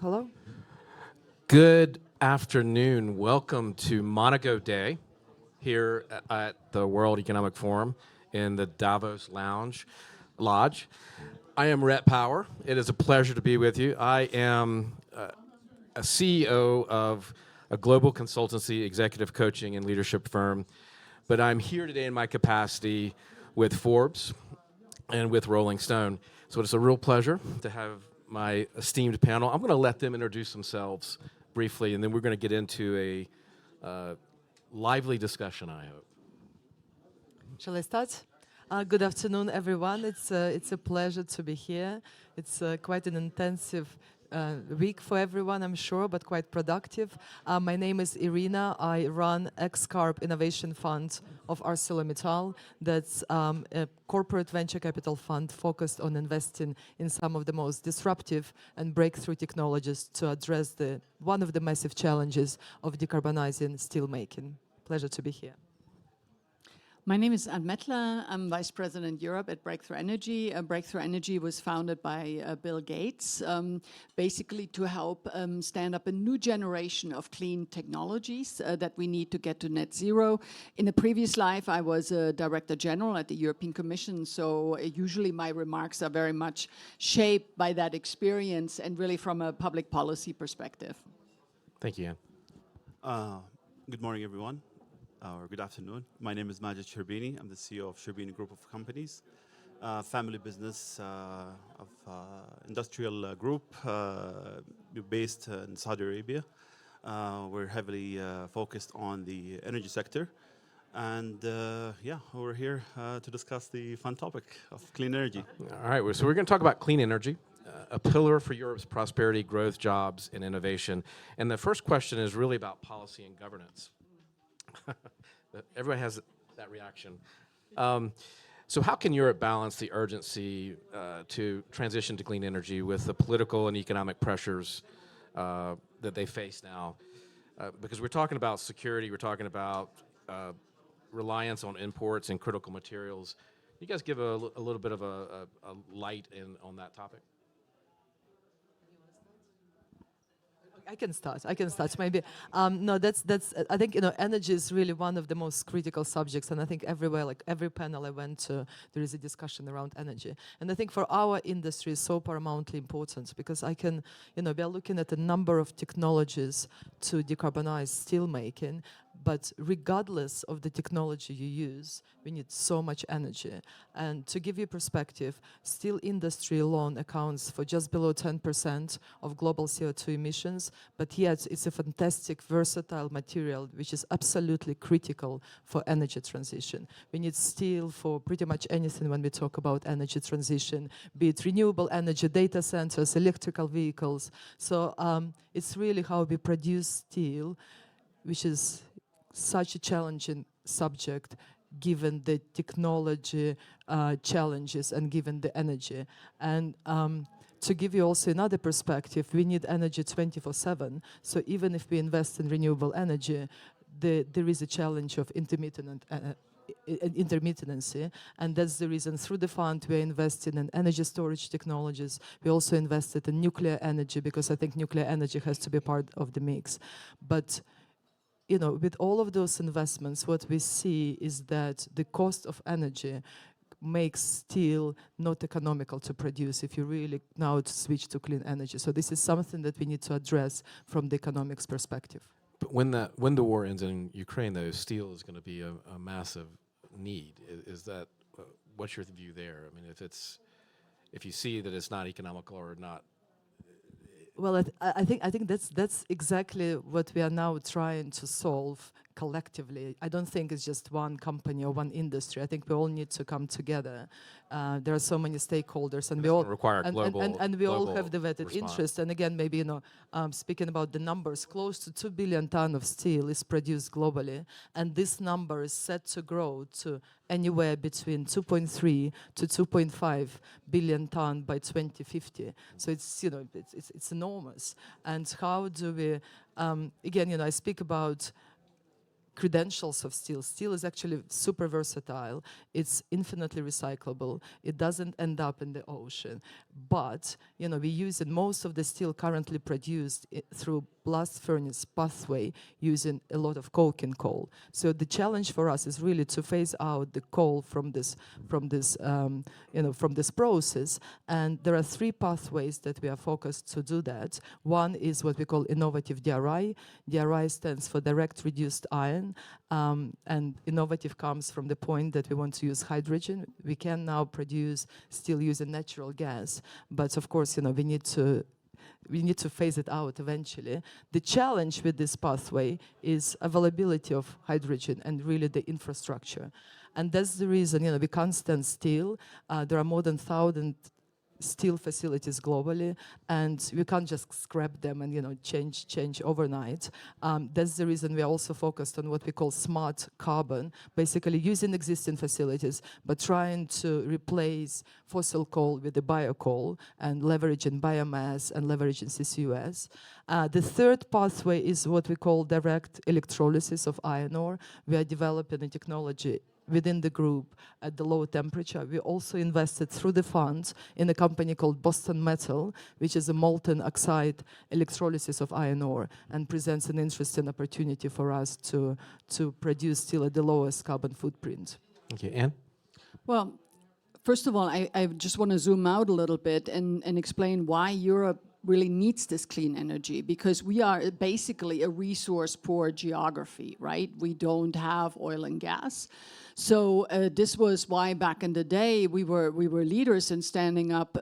Hello, hello. Good afternoon. Welcome to Monaco Day here at the World Economic Forum in the Davos Lodge. I am Rhett Power. It is a pleasure to be with you. I am a CEO of a global consultancy, executive coaching, and leadership firm, but I'm here today in my capacity with Forbes and with Rolling Stone. So it's a real pleasure to have my esteemed panel. I'm going to let them introduce themselves briefly, and then we're going to get into a lively discussion, I hope. Shall I start? Good afternoon, everyone. It's a pleasure to be here. It's quite an intensive week for everyone, I'm sure, but quite productive. My name is Irina. I run XCarb Innovation Fund of ArcelorMittal. That's a corporate venture capital fund focused on investing in some of the most disruptive and breakthrough technologies to address one of the massive challenges of decarbonizing steelmaking. Pleasure to be here. My name is Mettler. I'm Vice President Europe at Breakthrough Energy. Breakthrough Energy was founded by Bill Gates, basically to help stand up a new generation of clean technologies that we need to get to net zero. In a previous life, I was a Director General at the European Commission, so usually my remarks are very much shaped by that experience and really from a public policy perspective. Thank you, Ann. Good morning, everyone. Or good afternoon. My name is Majed Sherbiny. I'm the CEO of Sherbiny Group of Companies, family business of industrial group based in Saudi Arabia. We're heavily focused on the energy sector. And yeah, we're here to discuss the fun topic of clean energy. All right, so we're going to talk about clean energy, a pillar for Europe's prosperity, growth, jobs, and innovation. And the first question is really about policy and governance. Everybody has that reaction. So how can Europe balance the urgency to transition to clean energy with the political and economic pressures that they face now? Because we're talking about security, we're talking about reliance on imports and critical materials. You guys give a little bit of a light on that topic? I can start maybe. No, that's. I think energy is really one of the most critical subjects, and I think everywhere, like every panel I went to, there is a discussion around energy. And I think for our industry, it's so paramountly important because we are looking at a number of technologies to decarbonize steelmaking. But regardless of the technology you use, we need so much energy. And to give you perspective, steel industry alone accounts for just below 10% of global CO2 emissions, but yet it's a fantastic, versatile material which is absolutely critical for energy transition. We need steel for pretty much anything when we talk about energy transition, be it renewable energy, data centers, electrical vehicles. So it's really how we produce steel, which is such a challenging subject given the technology challenges and given the energy. And to give you also another perspective, we need energy 24/7. So even if we invest in renewable energy, there is a challenge of intermittency, and that's the reason through the fund we're investing in energy storage technologies. We also invested in nuclear energy because I think nuclear energy has to be part of the mix. But with all of those investments, what we see is that the cost of energy makes steel not economical to produce if you really now switch to clean energy. So this is something that we need to address from the economics perspective. But when the war ends in Ukraine, though, steel is going to be a massive need. Is that what's your view there? I mean, if you see that it's not economical or not. Well, I think that's exactly what we are now trying to solve collectively. I don't think it's just one company or one industry. I think we all need to come together. There are so many stakeholders, and we all require global and we all have the vested response. interest. And again, maybe speaking about the numbers, close to 2 billion tons of steel is produced globally, and this number is set to grow to anywhere between 2.3 to 2.5 billion tons by 2050. So it's enormous. And how do we? Again, I speak about credentials of steel. Steel is actually super versatile. It's infinitely recyclable. It doesn't end up in the ocean. But, we use it. Most of the steel currently produced through blast furnace pathway using a lot of coking coal. So the challenge for us is really to phase out the coal from this process. And there are 3 pathways that we are focused to do that. One is what we call innovative DRI. DRI stands for direct reduced iron. And innovative comes from the point that we want to use hydrogen. We can now produce steel using natural gas, but of course, we need to phase it out eventually. The challenge with this pathway is availability of hydrogen and really the infrastructure. And that's the reason, we can't stand still. There are more than 1,000 steel facilities globally, and we can't just scrap them and change overnight. That's the reason we are also focused on what we call smart carbon, basically using existing facilities but trying to replace fossil coal with the biocoal and leveraging biomass and leveraging CCUS. The 3rd pathway is what we call direct electrolysis of iron ore. We are developing a technology within the group at the low temperature. We also invested through the funds in a company called Boston Metal, which is a molten oxide electrolysis of iron ore and presents an interesting opportunity for us to produce steel at the lowest carbon footprint. Okay, Anne? Well, first of all, I just want to zoom out a little bit and explain why Europe really needs this clean energy, because we are basically a resource-poor geography, right? We don't have oil and gas. So this was why back in the day we were leaders in standing up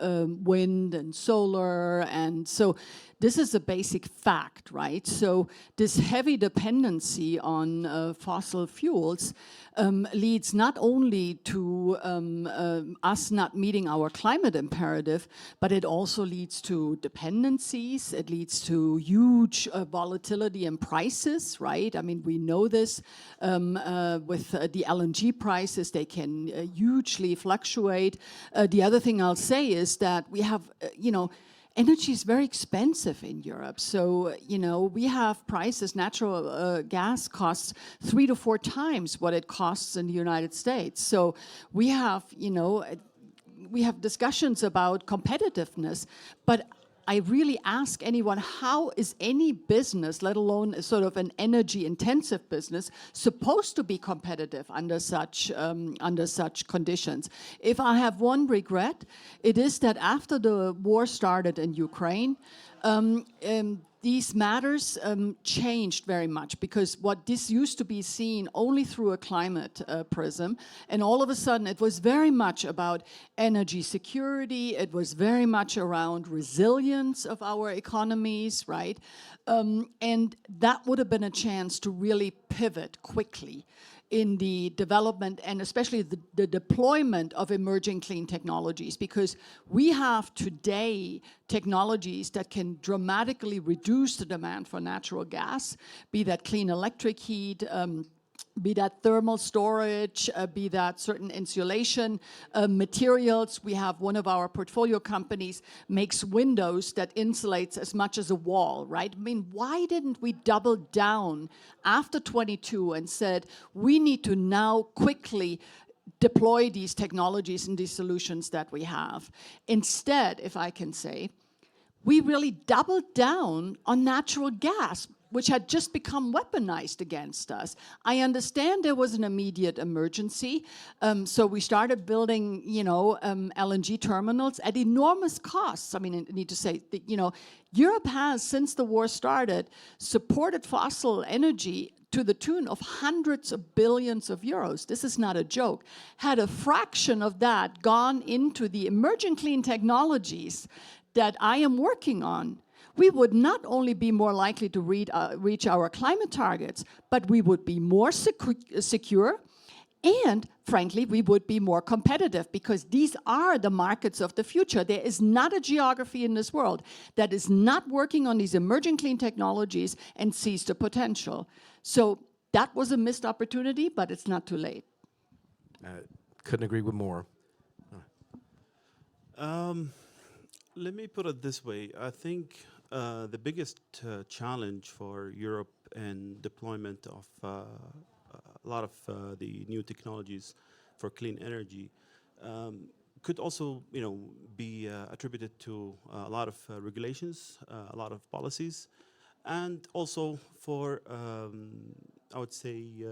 wind and solar, and so this is a basic fact, right? So this heavy dependency on fossil fuels leads not only to us not meeting our climate imperative, but it also leads to dependencies. It leads to huge volatility in prices, right? I mean, we know this with the LNG prices. They can hugely fluctuate. The other thing I'll say is that we have, energy is very expensive in Europe. So, we have prices, natural gas costs 3 to 4 times what it costs in the United States. So we have, we have discussions about competitiveness, but I really ask anyone, how is any business, let alone sort of an energy-intensive business, supposed to be competitive under such conditions? If I have one regret, it is that after the war started in Ukraine, these matters changed very much, because what this used to be seen only through a climate prism, and all of a sudden it was very much about energy security, it was very much around resilience of our economies, right? And that would have been a chance to really pivot quickly in the development and especially the deployment of emerging clean technologies, because we have today technologies that can dramatically reduce the demand for natural gas, be that clean electric heat, be that thermal storage, be that certain insulation materials. We have one of our portfolio companies makes windows that insulates as much as a wall, right? I mean, why didn't we double down after 22 and said, we need to now quickly deploy these technologies and these solutions that we have? Instead, if I can say, we really doubled down on natural gas, which had just become weaponized against us. I understand there was an immediate emergency, so we started building, LNG terminals at enormous costs. I mean, I need to say that, Europe has, since the war started, supported fossil energy to the tune of hundreds of billions of euros. This is not a joke. Had a fraction of that gone into the emerging clean technologies that I am working on, we would not only be more likely to reach our climate targets, but we would be more secure, and frankly, we would be more competitive, because these are the markets of the future. There is not a geography in this world that is not working on these emerging clean technologies and sees the potential. So that was a missed opportunity, but it's not too late. Couldn't agree with more. Let me put it this way. I think the biggest challenge for Europe in deployment of a lot of the new technologies for clean energy could also, be attributed to a lot of regulations, a lot of policies, and also for, I would say,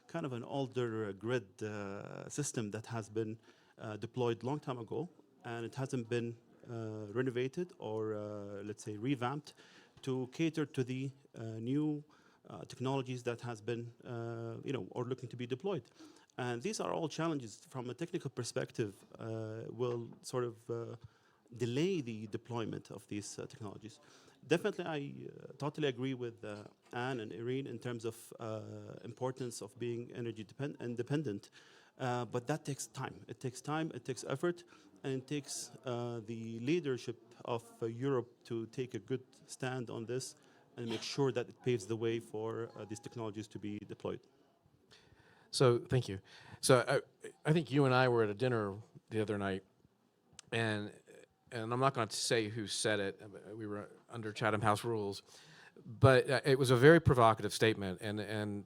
kind of an older grid system that has been deployed long time ago, and it hasn't been renovated or, let's say, revamped to cater to the new technologies that has been, or looking to be deployed. And these are all challenges from a technical perspective, will sort of delay the deployment of these technologies. Definitely, I totally agree with Anne and Irene in terms of importance of being energy independent, but that takes time. It takes time, it takes effort, and it takes the leadership of Europe to take a good stand on this and make sure that it paves the way for these technologies to be deployed. So thank you. So I think you and I were at a dinner the other night, and I'm not going to say who said it. We were under Chatham House rules, but it was a very provocative statement, and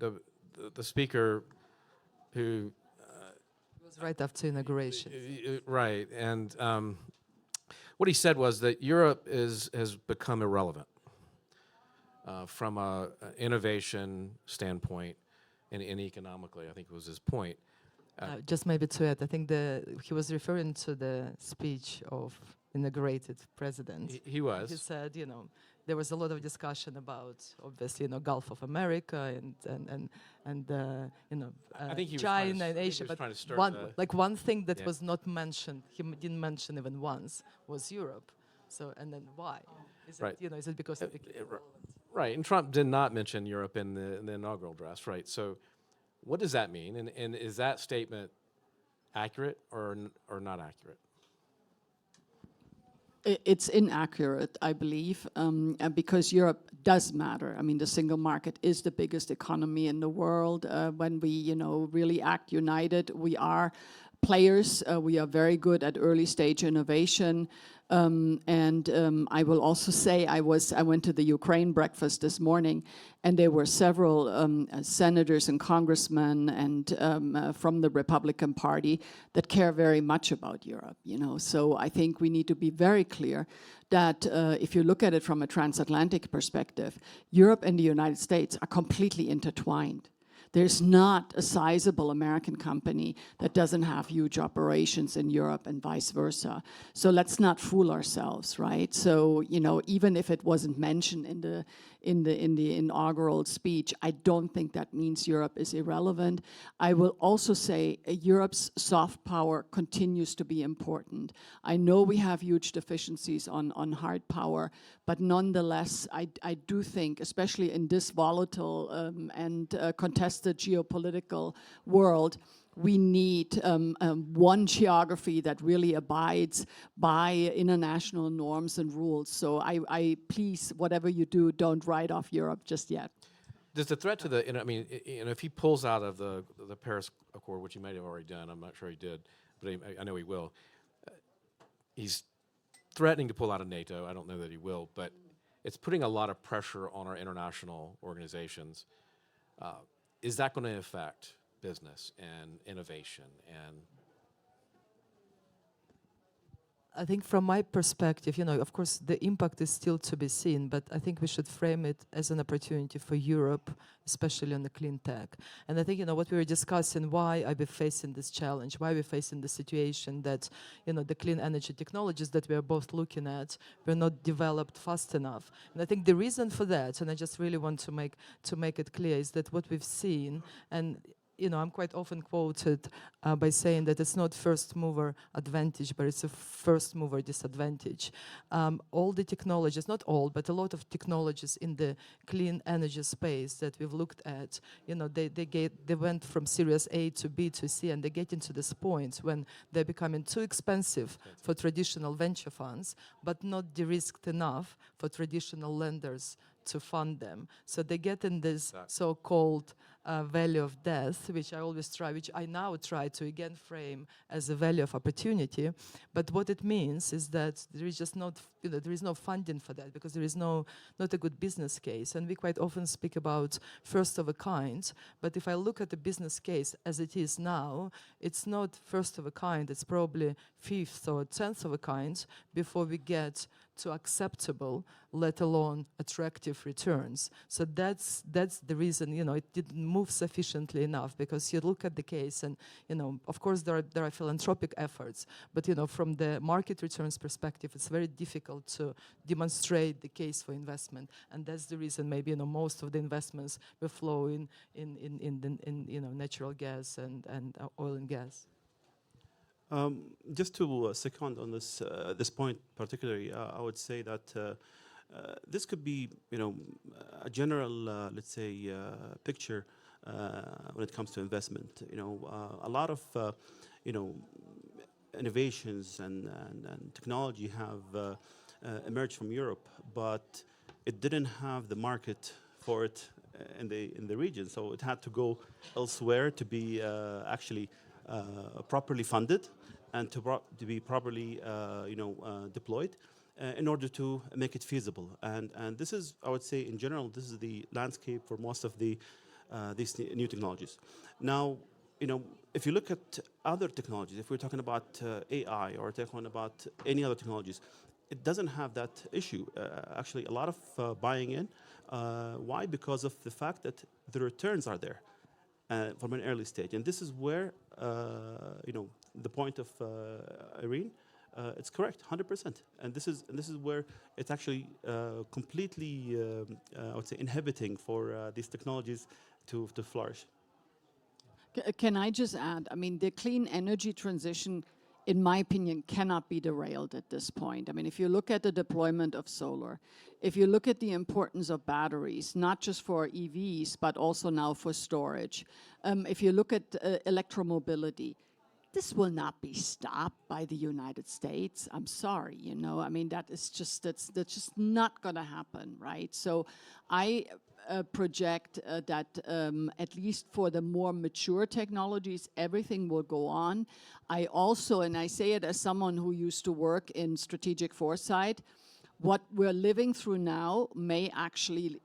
the speaker who It was right after inauguration. right, and what he said was that Europe has become irrelevant from a innovation standpoint and economically. I think was his point. Just maybe to add, I think he was referring to the speech of inaugurated president. He was. He said, there was a lot of discussion about, obviously, Gulf of America and I think he was China and Asia. trying to stir one thing that Yeah. was not mentioned, didn't mention even once, was Europe. So, and then why? Is Right. it, is it because of the Right, and Trump did not mention Europe in the inaugural address, right? So, what does that mean? And is that statement accurate or not accurate? It's inaccurate, I believe, because Europe does matter. I mean, the single market is the biggest economy in the world. When we, really act united, we are players. We are very good at early stage innovation. I will also say I went to the Ukraine breakfast this morning, and there were several senators and congressmen and from the Republican Party that care very much about Europe. So I think we need to be very clear that if you look at it from a transatlantic perspective, Europe and the United States are completely intertwined. There's not a sizable American company that doesn't have huge operations in Europe and vice versa. So let's not fool ourselves, right? So, even if it wasn't mentioned in the inaugural speech, I don't think that means Europe is irrelevant. I will also say Europe's soft power continues to be important. I know we have huge deficiencies on hard power, but nonetheless, I do think, especially in this volatile and contested geopolitical world, we need one geography that really abides by international norms and rules. So I please, whatever you do, don't write off Europe just yet. Does the threat to if he pulls out of the Paris Accord, which he might have already done, I'm not sure he did, but I know he will. He's threatening to pull out of NATO. I don't know that he will, but it's putting a lot of pressure on our international organizations. Is that going to affect business and innovation? And I think from my perspective, of course, the impact is still to be seen, but I think we should frame it as an opportunity for Europe, especially on the clean tech. And I think, what we were discussing, why are we facing this challenge, why are we facing the situation that, the clean energy technologies that we are both looking at were not developed fast enough. And I think the reason for that, and I just really want to make it clear, is that what we've seen, and I'm quite often quoted by saying that it's not first mover advantage, but it's a first mover disadvantage. All the technologies, not all, but a lot of technologies in the clean energy space that we've looked at, they went from Series A to B to C, and they get into this point when they're becoming too expensive for traditional venture funds, but not de-risked enough for traditional lenders to fund them. So they get in this Exactly. so-called value of death, which I now try to again frame as a value of opportunity. But what it means is that there is just not, there is no funding for that because there is not a good business case. And we quite often speak about first of a kind. But if I look at the business case as it is now, it's not first of a kind. It's probably fifth or 10th of a kind before we get to acceptable, let alone attractive returns. So that's the reason, it didn't move sufficiently enough, because you look at the case and, of course there are philanthropic efforts, but, from the market returns perspective, it's very difficult to demonstrate the case for investment. And that's the reason maybe, most of the investments will flow in natural gas and oil and gas. Just to second on this point particularly, I would say that this could be, a general, let's say, picture when it comes to investment. A lot of, innovations and technology have emerged from Europe, but it didn't have the market for it in the region, so it had to go elsewhere to be actually properly funded and to be properly deployed in order to make it feasible. And this is, I would say, in general, this is the landscape for most of these new technologies. Now, if you look at other technologies, if we're talking about AI or talking about any other technologies, it doesn't have that issue. Actually, a lot of buying in. Why? Because of the fact that the returns are there from an early stage. And this is where, the point of Irene, it's correct, 100%. And this is where it's actually completely, I would say, inhibiting for these technologies to flourish. Can I just add? I mean, the clean energy transition, in my opinion, cannot be derailed at this point. I mean, if you look at the deployment of solar, if you look at the importance of batteries, not just for EVs, but also now for storage, if you look at electromobility, this will not be stopped by the United States. I'm sorry, I mean, that's just not going to happen, right? So I project that at least for the more mature technologies, everything will go on. I also, and I say it as someone who used to work in strategic foresight, what we're living through now may actually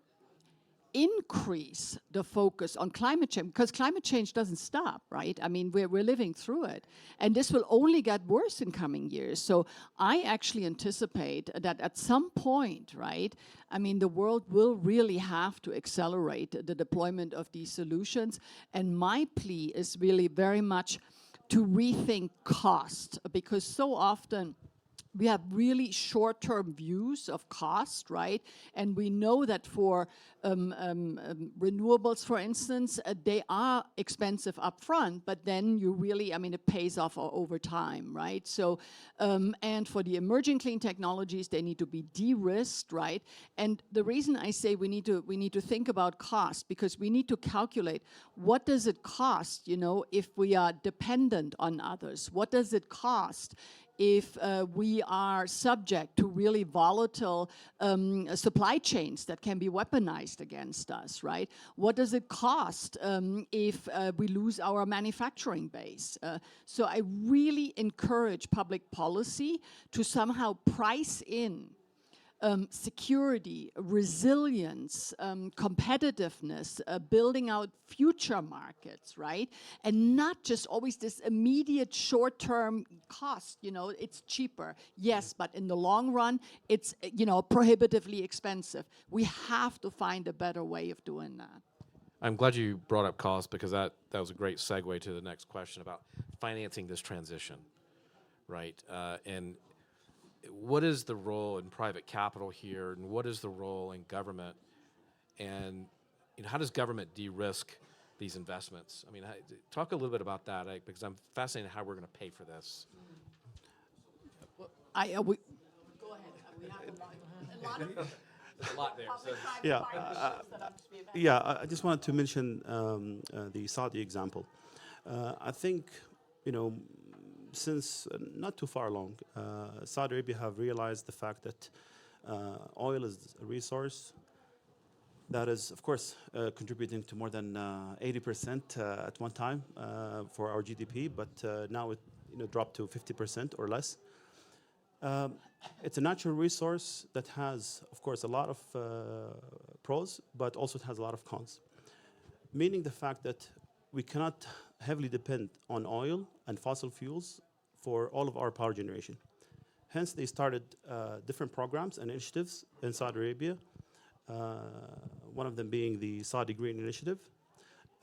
increase the focus on climate change, because climate change doesn't stop, right? I mean, we're living through it. And this will only get worse in coming years. So I actually anticipate that at some point, right, I mean, the world will really have to accelerate the deployment of these solutions. And my plea is really very much to rethink cost, because so often we have really short-term views of cost, right? And we know that for renewables, for instance, they are expensive upfront, but then you really, I mean, it pays off over time, right? So, and for the emerging clean technologies, they need to be de-risked, right? And the reason I say we need to think about cost, because we need to calculate what does it cost, if we are dependent on others? What does it cost if we are subject to really volatile supply chains that can be weaponized against us, right? What does it cost if we lose our manufacturing base? So I really encourage public policy to somehow price in security, resilience, competitiveness, building out future markets, right? And not just always this immediate short-term cost, it's cheaper. Yes, but in the long run, it's, prohibitively expensive. We have to find a better way of doing that. I'm glad you brought up cost, because that was a great segue to the next question about financing this transition, right? And what is the role in private capital here, and what is the role in government, and how does government de-risk these investments? I mean, talk a little bit about that, because I'm fascinated how we're going to pay for this. Go ahead. We have a lot of There's a lot there. So I just wanted to mention the Saudi example. I think, since not too far along, Saudi Arabia have realized the fact that oil is a resource That is, of course, contributing to more than 80% at one time for our GDP, but now it dropped to 50% or less. It's a natural resource that has, of course, a lot of pros, but also it has a lot of cons. Meaning the fact that we cannot heavily depend on oil and fossil fuels for all of our power generation. Hence, they started different programs and initiatives in Saudi Arabia, one of them being the Saudi Green Initiative.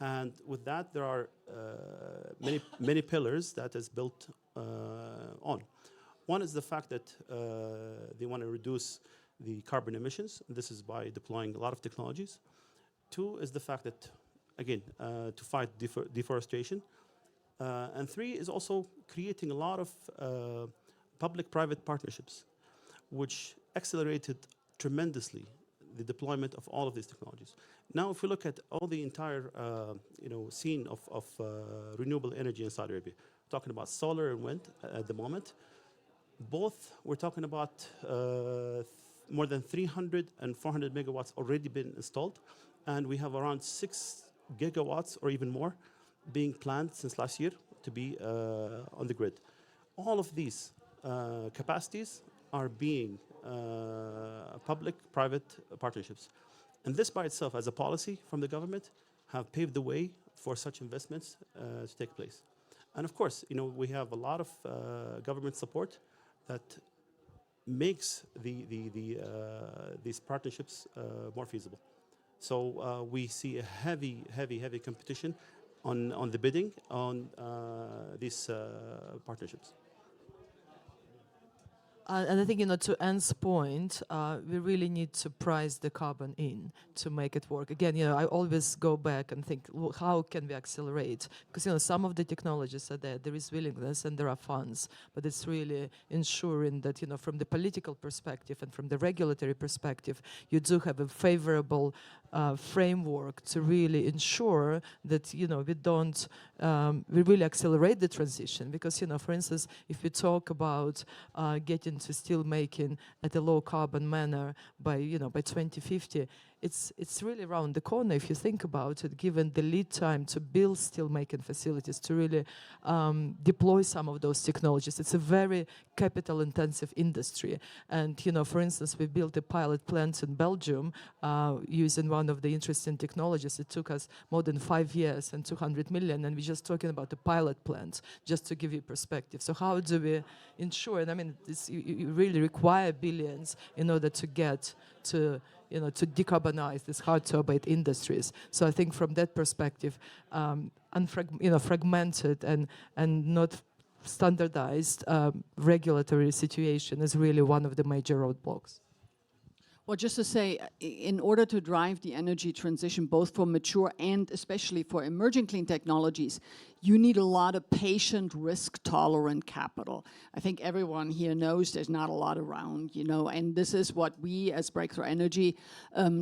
And with that, there are many pillars that is built on. One is the fact that they want to reduce the carbon emissions. This is by deploying a lot of technologies. Two is the fact that, again, to fight deforestation. And three is also creating a lot of public-private partnerships, which accelerated tremendously the deployment of all of these technologies. Now, if we look at all the entire scene of renewable energy in Saudi Arabia, talking about solar and wind at the moment, both we're talking about more than 300 and 400 megawatts already been installed, and we have around 6 gigawatts or even more being planned since last year to be on the grid. All of these capacities are being public-private partnerships. And this by itself, as a policy from the government, have paved the way for such investments to take place. And of course, we have a lot of government support that makes these partnerships more feasible. So we see a heavy competition on the bidding on these partnerships. And I think, to Anne's point, we really need to price the carbon in to make it work. Again, I always go back and think, well, how can we accelerate? Because, some of the technologies are there is willingness and there are funds, but it's really ensuring that, from the political perspective and from the regulatory perspective, you do have a favorable framework to really ensure that, we really accelerate the transition. Because, for instance, if we talk about getting to steel making at a low carbon manner by 2050, it's really around the corner if you think about it, given the lead time to build steel making facilities, to really deploy some of those technologies. It's a very capital intensive industry. And, for instance, we built a pilot plant in Belgium using one of the interesting technologies. It took us more than 5 years and 200 million, and we're just talking about the pilot plant, just to give you perspective. So how do we ensure, and you really require billions in order to get to to decarbonize these hard-to-abate industries. So I think from that perspective, fragmented and not standardized regulatory situation is really one of the major roadblocks. Well, just to say, in order to drive the energy transition, both for mature and especially for emerging clean technologies, you need a lot of patient, risk-tolerant capital. I think everyone here knows there's not a lot around, and this is what we as Breakthrough Energy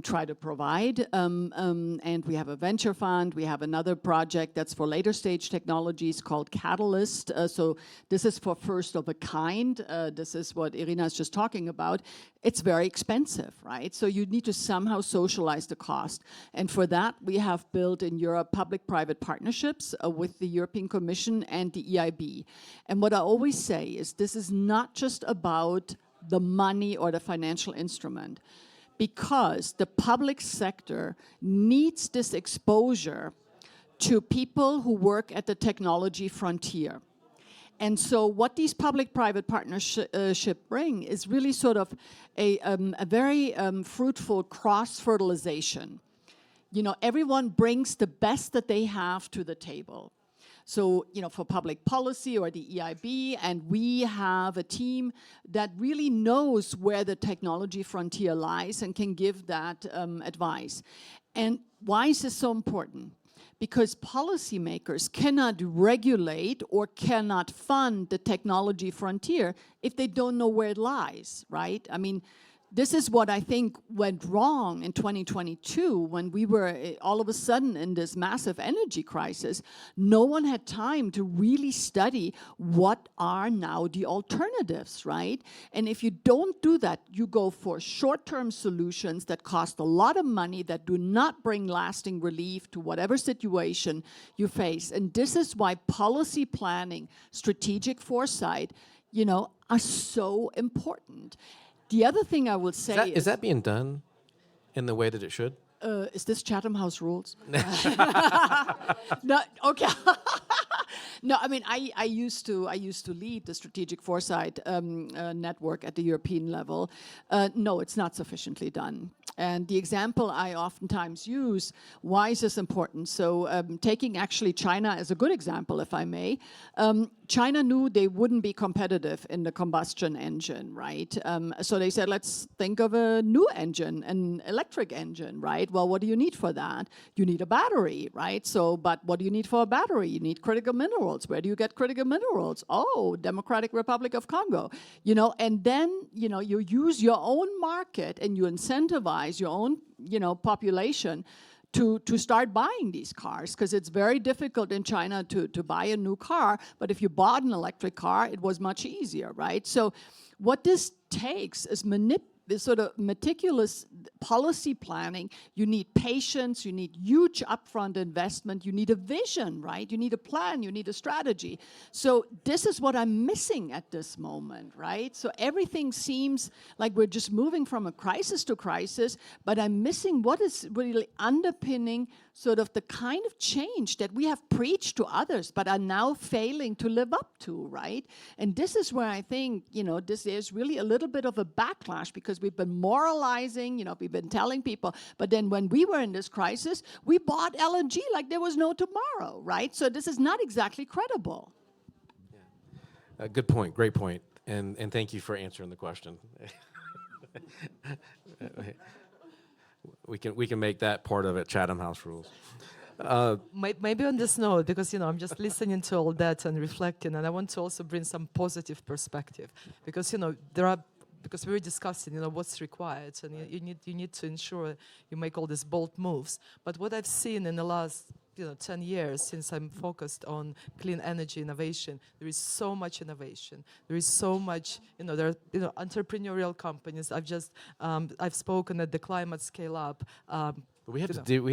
try to provide. And we have a venture fund. We have another project that's for later stage technologies called Catalyst. So this is for first of a kind. This is what Irina is just talking about. It's very expensive, right? So you need to somehow socialize the cost. And for that, we have built in Europe public-private partnerships with the European Commission and the EIB. And what I always say is this is not just about the money or the financial instrument, because the public sector needs this exposure to people who work at the technology frontier. And so what these public-private partnerships bring is really sort of a very fruitful cross-fertilization. Everyone brings the best that they have to the table. So, for public policy or the EIB, and we have a team that really knows where the technology frontier lies and can give that advice. And why is this so important? Because policymakers cannot regulate or cannot fund the technology frontier if they don't know where it lies, right? this is what I think went wrong in 2022 when we were all of a sudden in this massive energy crisis. No one had time to really study what are now the alternatives, right? And if you don't do that, you go for short-term solutions that cost a lot of money, that do not bring lasting relief to whatever situation you face. And this is why policy planning, strategic foresight, are so important. The other thing I will say Is that being done in the way that it should? Is this Chatham House rules? No, okay. No, I mean, I used to lead the strategic foresight network at the European level. No, it's not sufficiently done. And the example I oftentimes use, why is this important? So taking actually China as a good example, if I may, China knew they wouldn't be competitive in the combustion engine, right? So they said, let's think of a new engine, an electric engine, right? Well, what do you need for that? You need a battery, right? So, but what do you need for a battery? You need critical minerals. Where do you get critical minerals? Oh, Democratic Republic of Congo. And then, you use your own market and you incentivize your own, population to start buying these cars, because it's very difficult in China to buy a new car. But if you bought an electric car, it was much easier, right? So what this takes is sort of meticulous policy planning. You need patience, you need huge upfront investment, you need a vision, right? You need a plan, you need a strategy. So this is what I'm missing at this moment, right? So everything seems like we're just moving from a crisis to crisis, but I'm missing what is really underpinning sort of the kind of change that we have preached to others, but are now failing to live up to, right? And this is where I think, there's really a little bit of a backlash, because we've been moralizing, we've been telling people, but then when we were in this crisis, we bought LNG like there was no tomorrow, right? So this is not exactly credible. Yeah. Good point, great point, and thank you for answering the question. We can make that part of it, Chatham House rules. Maybe on this note, because I'm just listening to all that and reflecting, and I want to also bring some positive perspective, because because we were discussing what's required, and you need to ensure you make all these bold moves. But what I've seen in the last 10 years since I'm focused on clean energy innovation, there is so much innovation. There is so much, there are entrepreneurial companies. I've spoken at the Climate Scale Up. But we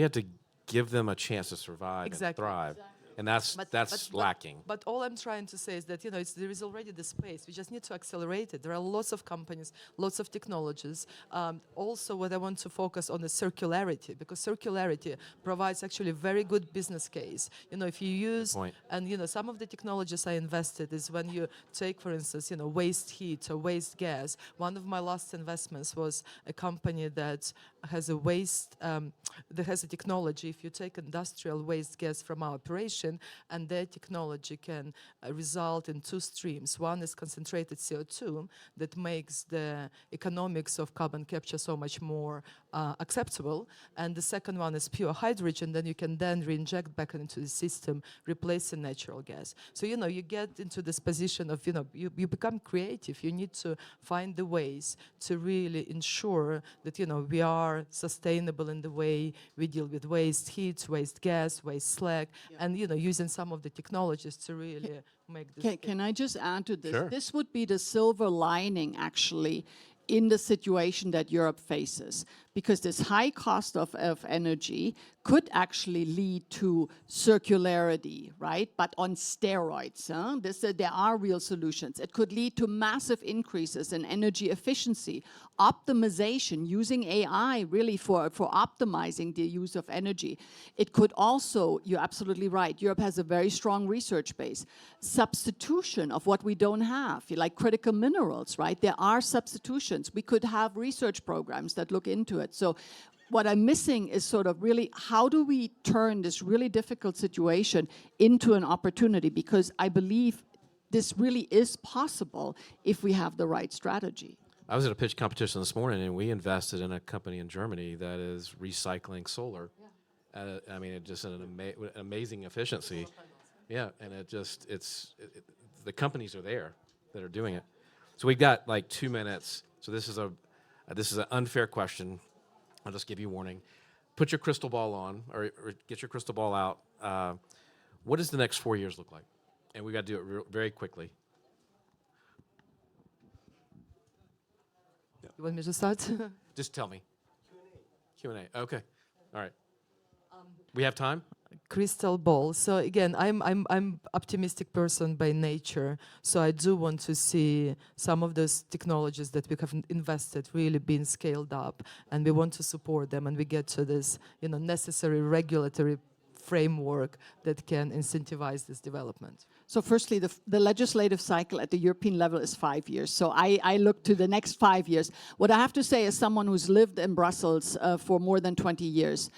have to give them a chance to survive and thrive. Exactly. And that's lacking. But all I'm trying to say is that there is already the space. We just need to accelerate it. There are lots of companies, lots of technologies. Also, what I want to focus on is circularity, because circularity provides actually a very good business case. If you use and some of the technologies I invested is when you take, for instance, waste heat or waste gas. One of my last investments was a company that has a technology. If you take industrial waste gas from our operation, and their technology can result in two streams. One is concentrated CO2 that makes the economics of carbon capture so much more acceptable, and the second one is pure hydrogen. Then you can re-inject back into the system, replacing natural gas. So you get into this position of you become creative. You need to find the ways to really ensure that we are sustainable in the way we deal with waste heat, waste gas, waste slag, and using some of the technologies to really make this. Can I just add to this? Sure. This would be the silver lining, actually, in the situation that Europe faces, because this high cost of energy could actually lead to circularity, right? But on steroids. There are real solutions. It could lead to massive increases in energy efficiency, optimization, using AI really for optimizing the use of energy. It could also, you're absolutely right, Europe has a very strong research base. Substitution of what we don't have, like critical minerals, right? There are substitutions. We could have research programs that look into it. So what I'm missing is sort of really, how do we turn this really difficult situation into an opportunity? Because I believe this really is possible if we have the right strategy. I was at a pitch competition this morning, and we invested in a company in Germany that is recycling solar. Yeah. It just an amazing efficiency. Yeah, and the companies are there that are doing it. So we've got like 2 minutes. So this is a This is an unfair question. I'll just give you a warning. Put your crystal ball on, or get your crystal ball out. What does the next 4 years look like? And we got to do it very quickly. You want me to start? Just tell me. Q&A. Okay. All right. We have time? Crystal ball. So again, I'm optimistic person by nature. So I do want to see some of those technologies that we have invested really being scaled up, and we want to support them, and we get to this, necessary regulatory framework that can incentivize this development. So firstly, the legislative cycle at the European level is 5 years. So I look to the next 5 years. What I have to say as someone who's lived in Brussels for more than 20 years,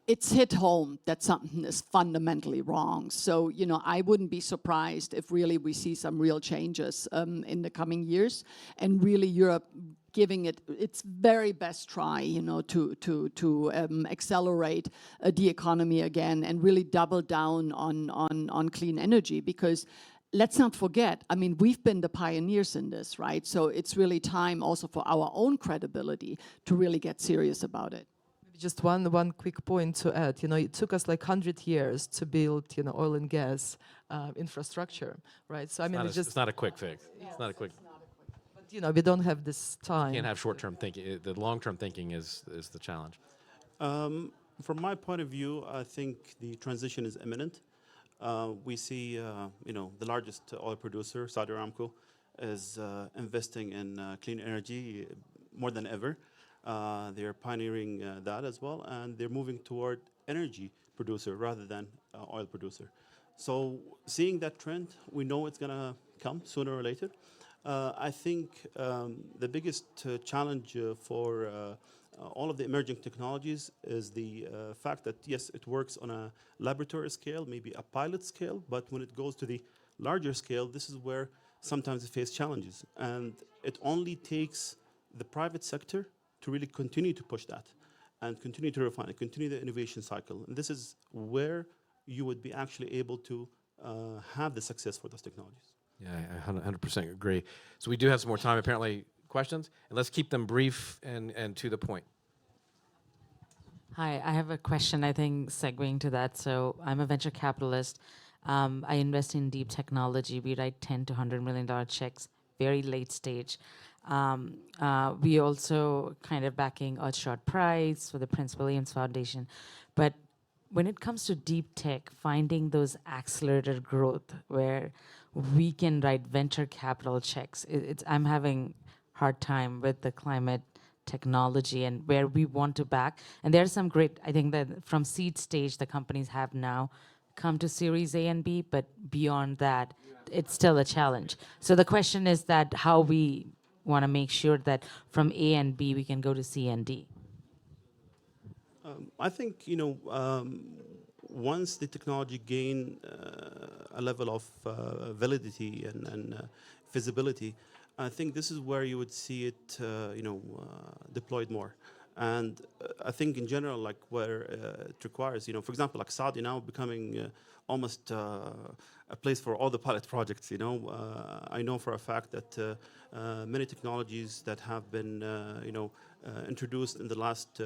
it's hit home that something is fundamentally wrong. So, I wouldn't be surprised if really we see some real changes in the coming years, and really Europe giving it its very best try, to accelerate the economy again and really double down on clean energy. Because let's not forget, we've been the pioneers in this, right? So it's really time also for our own credibility to really get serious about it. Just one quick point to add. It took us like 100 years to build, oil and gas infrastructure, right? So it's not a quick fix. It's not a quick. But we don't have this time. You can't have short-term thinking. The long-term thinking is the challenge. From my point of view, I think the transition is imminent. We see, the largest oil producer, Saudi Aramco, is investing in clean energy more than ever. They're pioneering that as well, and they're moving toward energy producer rather than oil producer. So seeing that trend, we know it's going to come sooner or later. I think the biggest challenge for all of the emerging technologies is the fact that, yes, it works on a laboratory scale, maybe a pilot scale, but when it goes to the larger scale, this is where sometimes it faces challenges. And it only takes the private sector to really continue to push that and continue to refine it, continue the innovation cycle. And this is where you would be actually able to have the success for those technologies. Yeah, I 100% agree. So we do have some more time, apparently. Questions? And let's keep them brief and to the point. Hi, I have a question, I think, segueing to that. So I'm a venture capitalist. I invest in deep technology. We write $10 to $100 million checks, very late stage. We also kind of backing Earthshot Prize for the Prince William's Foundation. But when it comes to deep tech, finding those accelerated growth where we can write venture capital checks, I'm having hard time with the climate technology and where we want to back. And there's some great, I think that from seed stage, the companies have now come to Series A and B, but beyond that, it's still a challenge. So the question is that how we want to make sure that from A and B, we can go to C and D. I think, once the technology gain a level of validity and feasibility, I think this is where you would see it, deployed more. And I think in general, like where it requires, for example, like Saudi now becoming almost a place for all the pilot projects. I know for a fact that many technologies that have been, introduced in the last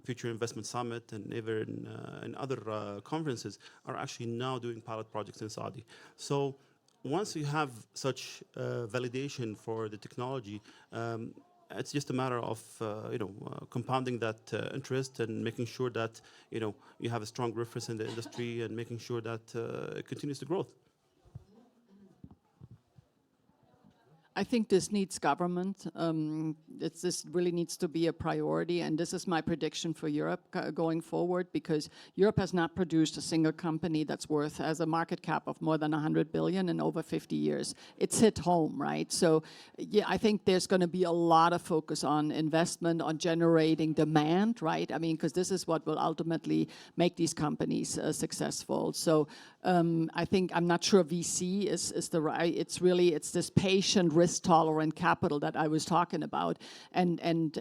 Future Investment Summit and even in other conferences are actually now doing pilot projects in Saudi. So once you have such validation for the technology, it's just a matter of compounding that interest and making sure that you have a strong reference in the industry and making sure that it continues to grow. I think this needs government. This really needs to be a priority, and this is my prediction for Europe going forward, because Europe has not produced a single company that's worth as a market cap of more than 100 billion in over 50 years. It's hit home, right? So yeah, I think there's going to be a lot of focus on investment, on generating demand, right? I mean, because this is what will ultimately make these companies successful. So I think, I'm not sure VC is the right, it's this patient, risk-tolerant capital that I was talking about. And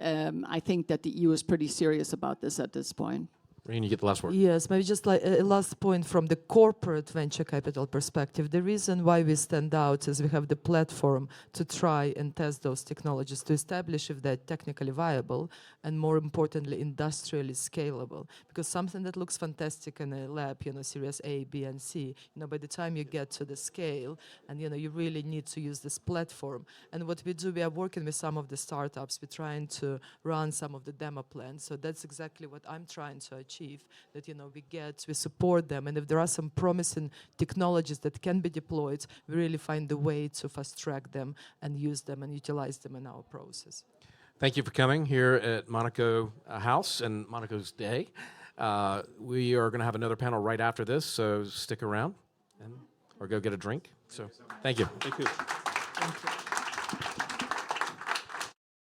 I think that the EU is pretty serious about this at this point. Irina, you get the last word. Yes, maybe just like a last point from the corporate venture capital perspective. The reason why we stand out is we have the platform to try and test those technologies to establish if they're technically viable and, more importantly, industrially scalable. Because something that looks fantastic in a lab, series A, B, and C, by the time you get to the scale, and you really need to use this platform. And what we do, we are working with some of the startups. We're trying to run some of the demo plans. So that's exactly what I'm trying to achieve. That we support them, and if there are some promising technologies that can be deployed, we really find a way to fast track them and use them and utilize them in our process. Thank you for coming here at Monaco House and Monaco's Day. We are going to have another panel right after this, so stick around or go get a drink. So thank you. Thank you. Thank you.